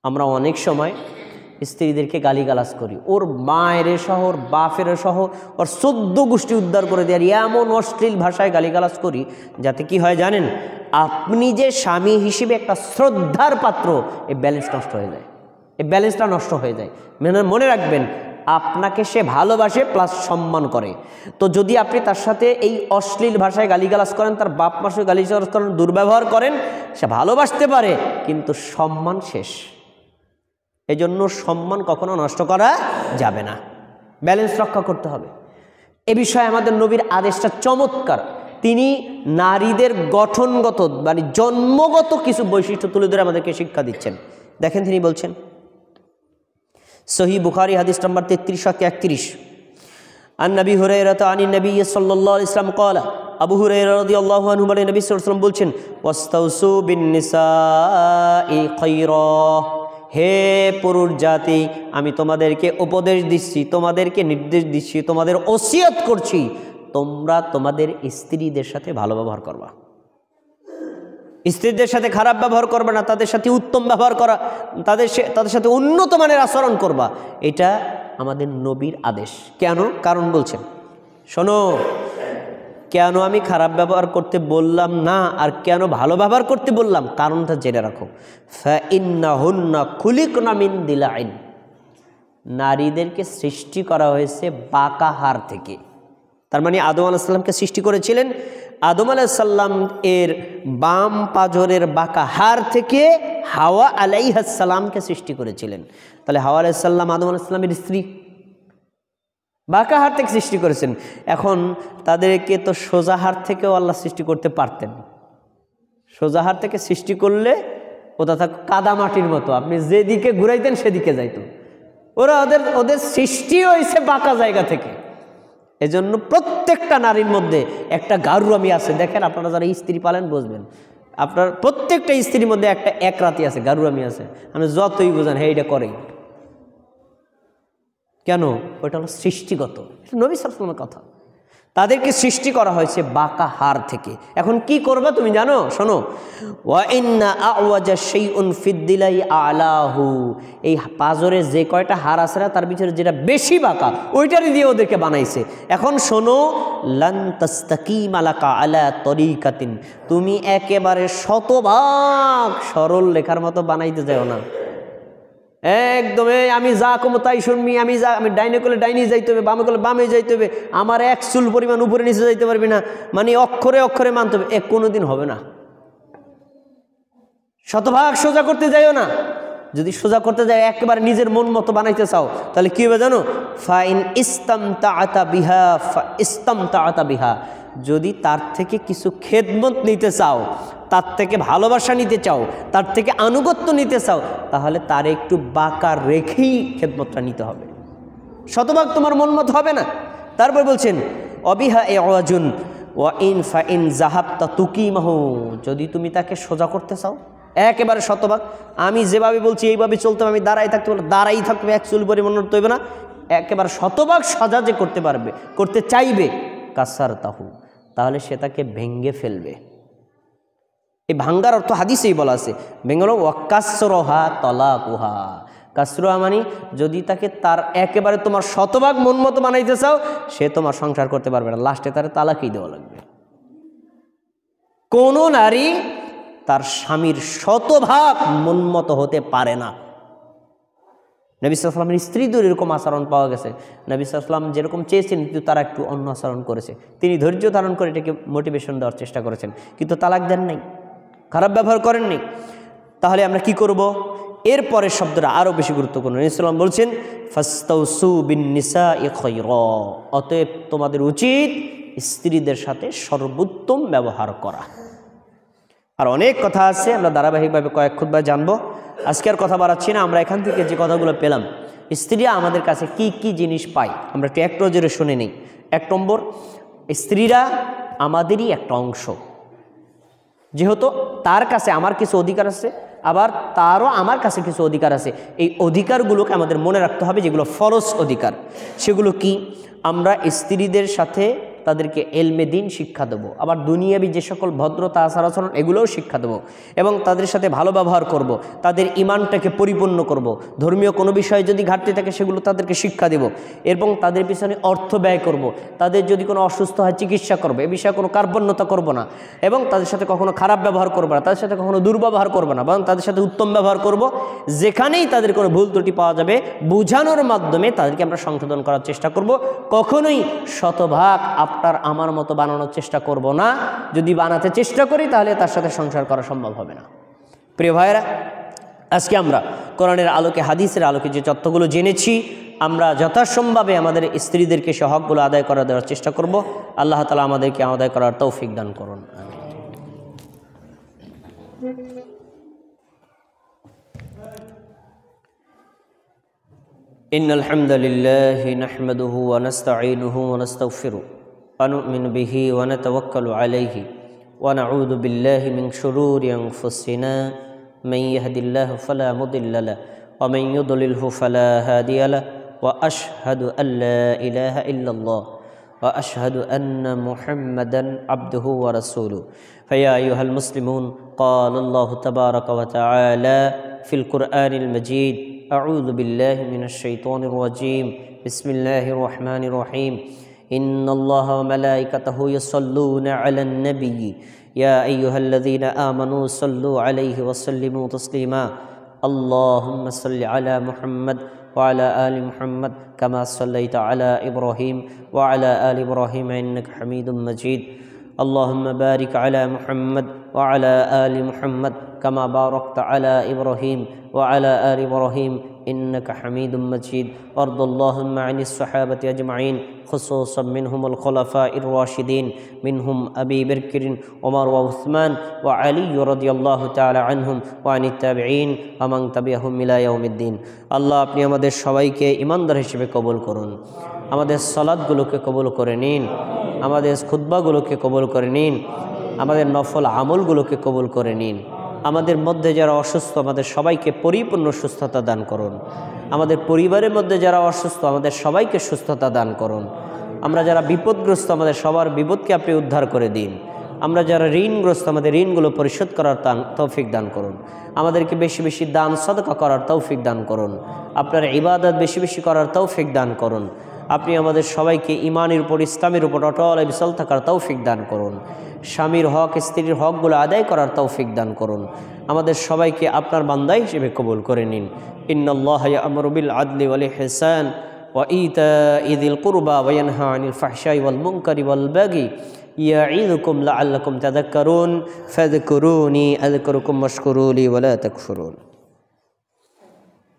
আমরা অনেক সময় স্ত্রীদেরকে গালিগালাজ করি, ওর মায়ের সহ ওর বাপের সহ ওর 14 গোষ্ঠী উদ্ধার করে দেওয়ার এমন অশ্লীল ভাষায় গালিগালাজ করি, যাতে কি হয় জানেন, আপনি যে স্বামী হিসেবে একটা শ্রদ্ধার পাত্র, এই ব্যালেন্স নষ্ট হয়ে যায়, এই ব্যালেন্সটা নষ্ট হয়ে যায়। মনে রাখবেন, আপনাকে সে ভালোবাসে প্লাস সম্মান করে। তো যদি আপনি তার সাথে এই অশ্লীল ভাষায় গালিগালাজ করেন, তার বাপ মার সাথে গালিগালাজ করেন, দুর্ব্যবহার করেন, সে ভালোবাসতে পারে কিন্তু সম্মান শেষ। এই জন্য সম্মান কখনো নষ্ট করা যাবে না, ব্যালেন্স রক্ষা করতে হবে। এ বিষয়ে আমাদের নবীর আদেশটা চমৎকার। তিনি নারীদের গঠনগত মানে জন্মগত কিছু বৈশিষ্ট্য তুলে ধরে আমাদেরকে শিক্ষা দিচ্ছেন। দেখেন তিনি বলছেন, সহিহ বুখারী হাদিস নাম্বার 3331, আন নবী হুরায়রা আনিন নবী সাল্লাল্লাহু আলাইহি ওয়াসাল্লাম قال, আবু হুরায়রা রাদিয়াল্লাহু আনহু বলেন, নবী সাল্লাল্লাহু আলাইহি ওয়াসাল্লাম বলছেন, ওয়াস্তাউসু বিন নিসাই খায়রা, হে পুরুষ জাতি, আমি তোমাদেরকে উপদেশ দিচ্ছি, তোমাদেরকে নির্দেশ দিচ্ছি, তোমাদের ওসিয়ত করছি, তোমরা তোমাদের স্ত্রীদের সাথে ভালো ব্যবহার করবা, স্ত্রীদের সাথে খারাপ ব্যবহার করবে না, তাদের সাথে উত্তম ব্যবহার করা, তাদের সাথে উন্নত মানের আচরণ করবা। এটা আমাদের নবীর আদেশ। কেন? কারণ বলছেন, শোনো, কেন আমি খারাপ ব্যবহার করতে বললাম না আর কেন ভালো ব্যবহার করতে বললাম, কারণটা জেনে রাখো। ফাইন্নাহুন্না খুলিকনা মিন দিলাইন, নারীদেরকে সৃষ্টি করা হয়েছে বাঁকা হাড় থেকে। তার মানে আদম আলাইহিস সালামকে সৃষ্টি করেছিলেন, আদম আলাইহিস সালাম এর বাম পাজরের বাঁকা হাড় থেকে হাওয়া আলাইহিস সালামকে সৃষ্টি করেছিলেন। তাহলে হাওয়া আলাইহিস সালাম আদম আলাইহিস সালামের স্ত্রী, বাঁকা হাড় থেকে সৃষ্টি করেছেন। এখন তাদেরকে তো সোজা হাড় থেকেও আল্লাহ সৃষ্টি করতে পারতেন। সোজা হাড় থেকে সৃষ্টি করলে ওটা থাক কাদা মাটির মতো, আপনি যেদিকে ঘুরাইতেন সেদিকে যাইতো। ওদের সৃষ্টি হয়েছে বাঁকা জায়গা থেকে। এজন্য প্রত্যেকটা নারীর মধ্যে একটা গারুয়ামি আছে। দেখেন, আপনারা যারা স্ত্রী পালেন বুঝবেন, আপনার প্রত্যেকটা স্ত্রীর মধ্যে একটা একরাতি আছে, গারুয়ামি আছে। আমি যতই বোঝান, হ্যাঁ এটা করেই। কেন? ওইটা হলো সৃষ্টিগত, নবী সাল্লাল্লাহু আলাইহি ওয়াসাল্লামের কথা। তাদেরকে সৃষ্টি করা হয়েছে বাঁকা হাড় থেকে। এখন কি করবে তুমি জানো? শোনো, ওয়া ইন্না আওয়াজা শাইউন ফিদ্দিলাই আলাহু, এই পাজরে যে কয়টা হাড় আছে না, তার ভিতরে যেটা বেশি বাঁকা, ওইটারই দিয়ে ওদেরকে বানাইছে। এখন শোনো, লান তাস্তাকিমা লাকা আলা তরিকাতিন, তুমি একেবারে শতভাগ সরল লেখার মতো বানাইতে যাও না। একদমে আমি যা কমো তাই শুনবি, আমি ডাইনে করলে ডাইনে যাইতে হবে, বামে করলে বামে যাইতে হবে, আমার এক চুল পরিমাণ উপরে নিচে যাইতে পারবি না, মানে অক্ষরে অক্ষরে মানতে হবে, কোনোদিন হবে না। শতভাগ সোজা করতে যাইও না। যদি সোজা করতে যাও, একেবারে নিজের মন মতো বানাইতে চাও, তাহলে কি হবে জানো? ফাইন ইস্তামতাআতা বিহা ইস্তামতাআতা বিহা, যদি তার থেকে কিছু খেদমত নিতে চাও, তার থেকে ভালোবাসা নিতে চাও, তার থেকে আনুগত্য নিতে চাও, তাহলে তার একটু বাঁকা রেখেই খেদমতটা নিতে হবে। শতভাগ তোমার মন মতো হবে না। তারপর বলছেন, অবিহা এ আওয়াজুন ওয়া ইন ফাইন জাহাবতা তুকিমাহু, যদি তুমি তাকে সোজা করতে চাও, একেবারে শতভাগ আমি যেভাবে বলছি এইভাবে চলতে হবে, আমি দাঁড়াই থাকতে বলে দাঁড়াই থাকবে, এক চুল পরিমাণ নড়তে হবে না, একেবারে শতভাগ সোজা যে করতে পারবে, করতে চাইবে, কাসার তাহু, তাহলে সে তাকে ভেঙ্গে ফেলবে। এই ভাঙ্গার অর্থ হাদিসেই বলা আছে, ভেঙ্গল ওয়াকাসরহা তলাকুহা। কাসরহা মানে যদি তাকে তার একেবারে তোমার শতভাগ মন মতো বানাইতে চাও, সে তোমার সংসার করতে পারবে না, লাস্টে তার তালাকই দেওয়া লাগবে। কোন নারী তার স্বামীর শতভাগ মন মতো হতে পারে না। নবী সাল্লাল্লাহু আলাইহি ওয়াসাল্লামের স্ত্রীদের এরকম আচরণ পাওয়া গেছে। নবী সাল্লাল্লাহু আলাইহি ওয়াসাল্লাম যেরকম চেয়েছেন, কিন্তু তারা একটু অন্য আচরণ করেছে। তিনি ধৈর্য ধারণ করে এটাকে মোটিভেশন দেওয়ার চেষ্টা করেছেন, কিন্তু তালাক দেন নাই, খারাপ ব্যবহার করেননি। তাহলে আমরা কি করব? এরপরের শব্দটা আরও বেশি গুরুত্বপূর্ণ। নবী সাল্লাল্লাহু আলাইহি ওয়াসাল্লাম বলছেন, ফাস্তাউসু বিন নিসাই খায়রা, অতএব তোমাদের উচিত স্ত্রীদের সাথে সর্বোত্তম ব্যবহার করা। আর অনেক কথা আছে, আমরা ধারাবাহিকভাবে কয়েক খুতবা জানবো। আজকে আর কথা বাড়াচ্ছি না। আমরা এখান থেকে যে কথাগুলো পেলাম, স্ত্রীরা আমাদের কাছে কি কি জিনিস পায়, আমরা একটু নজরে শুনে নিই। 1 নম্বর, স্ত্রীরা আমাদেরই একটা অংশ। যেহেতু তার কাছে আমার কিছু অধিকার আছে, আবার তারও আমার কাছে কিছু অধিকার আছে। এই অধিকারগুলোকে আমাদের মনে রাখতে হবে, যেগুলো ফরজ অধিকার। সেগুলো কি? আমরা স্ত্রীদের সাথে তাদেরকে এলমে দিন শিক্ষা দেবো, আবার দুনিয়াবি যে সকল ভদ্রতা আচার আচরণ এগুলোও শিক্ষা দেবো, এবং তাদের সাথে ভালো ব্যবহার করব, তাদের ইমানটাকে পরিপূর্ণ করব, ধর্মীয় কোনো বিষয়ে যদি ঘাটতি থাকে সেগুলো তাদেরকে শিক্ষা দেব, এবং তাদের পিছনে অর্থ ব্যয় করব, তাদের যদি কোনো অসুস্থ হয় চিকিৎসা করবো, এ বিষয়ে কোনো কার্পণ্যতা করব না, এবং তাদের সাথে কখনো খারাপ ব্যবহার করবো না, তাদের সাথে কখনো দুর্ব্যবহার করবো না, বরং তাদের সাথে উত্তম ব্যবহার করব। যেখানেই তাদের কোনো ভুল ত্রুটি পাওয়া যাবে বোঝানোর মাধ্যমে তাদেরকে আমরা সংশোধন করার চেষ্টা করব। কখনোই শতভাগ আপনার আমার মতো বানানোর চেষ্টা করব না। যদি বানাতে চেষ্টা করি তাহলে তার সাথে সংসার করা সম্ভব হবে না। প্রিয় ভাইয়েরা, আজকে আমরা কোরআনের আলোকে, হাদিসের আলোকে যে তথ্যগুলো জেনেছি, আমরা যথাসম্ভবে আমাদের স্ত্রীদেরকে সে হকগুলো আদায় করা দেওয়ার চেষ্টা করব। আল্লাহ তাআলা আমাদেরকে আদায় করার তৌফিক দান করুন। إن الحمد لله نحمده ونستعينه ونستغفره ونؤمن به ونتوكل عليه ونعوذ بالله من شرور أنفسنا من يهد الله فلا مضل له ومن يضلله فلا هادي له وأشهد أن لا إله إلا الله وأشهد أن محمدا عبده ورسوله فيا أيها المسلمون قال الله تبارك وتعالى في القرآن المجيد أعوذ بالله من الشيطان الرجيم بسم الله الرحمن الرحيم إن الله وملائكته يصلون على النبي يا أيها الذين آمنوا صلوا عليه وسلموا تسليما اللهم صل على محمد وعلى آل محمد كما صليت على إبراهيم وعلى آل إبراهيم إنك حميد مجيد اللهم بارك على محمد وعلى آل محمد كما باركت على إبراهيم وعلى آل إبراهيم إنك حميد مجيد وارض اللهم عن الصحابة أجمعين خصوصا منهم الخلفاء الراشدين منهم أبي بكر عمر وعثمان وعلي رضي الله تعالى عنهم وعن التابعين ومن تبعهم إلى يوم الدين الله আপনি আমাদের সবাইকে ঈমানদার হিসেবে কবুল করুন, আমাদের সালাতগুলোকে কবুল করে নিন, আমাদের খুতবাগুলোকে কবুল করে নিন, আমাদের নফল আমলগুলোকে কবুল করে নিন। আমাদের মধ্যে যারা অসুস্থ আমাদের সবাইকে পরিপূর্ণ সুস্থতা দান করুন। আমাদের পরিবারের মধ্যে যারা অসুস্থ আমাদের সবাইকে সুস্থতা দান করুন। আমরা যারা বিপদগ্রস্ত আমাদের সবার বিপদকে আপনি উদ্ধার করে দিন। আমরা যারা ঋণগ্রস্ত আমাদের ঋণগুলো পরিশোধ করার তৌফিক দান করুন। আমাদেরকে বেশি বেশি দান সদকা করার তৌফিক দান করুন। আপনার ইবাদত বেশি বেশি করার তৌফিক দান করুন। আপনি আমাদের সবাইকে ঈমানের উপর, ইসলামের উপর অটল বিচল থাকার তৌফিক দান করুন। স্বামীর হক, স্ত্রীর হকগুলো আদায় করার তৌফিক দান করুন। আমাদের সবাইকে আপনার বান্দা হিসেবে কবুল করে নিন। ইন্নাল্লাহা ইয়া'মুরু বিল আদলি ওয়াল ইহসান ওয়া ইতা'i যিল কুরবা ওয়া ইয়ানহা আনিল ফাহশাই ওয়াল মুনকারি ওয়াল বাগি ইয়া'iযুকুম লা'আল্লাকুম তাযাক্কারুন ফাযকুরুনি আযকুরুকুম ওয়াশকুরু লি ওয়া লা তাকফুরুন।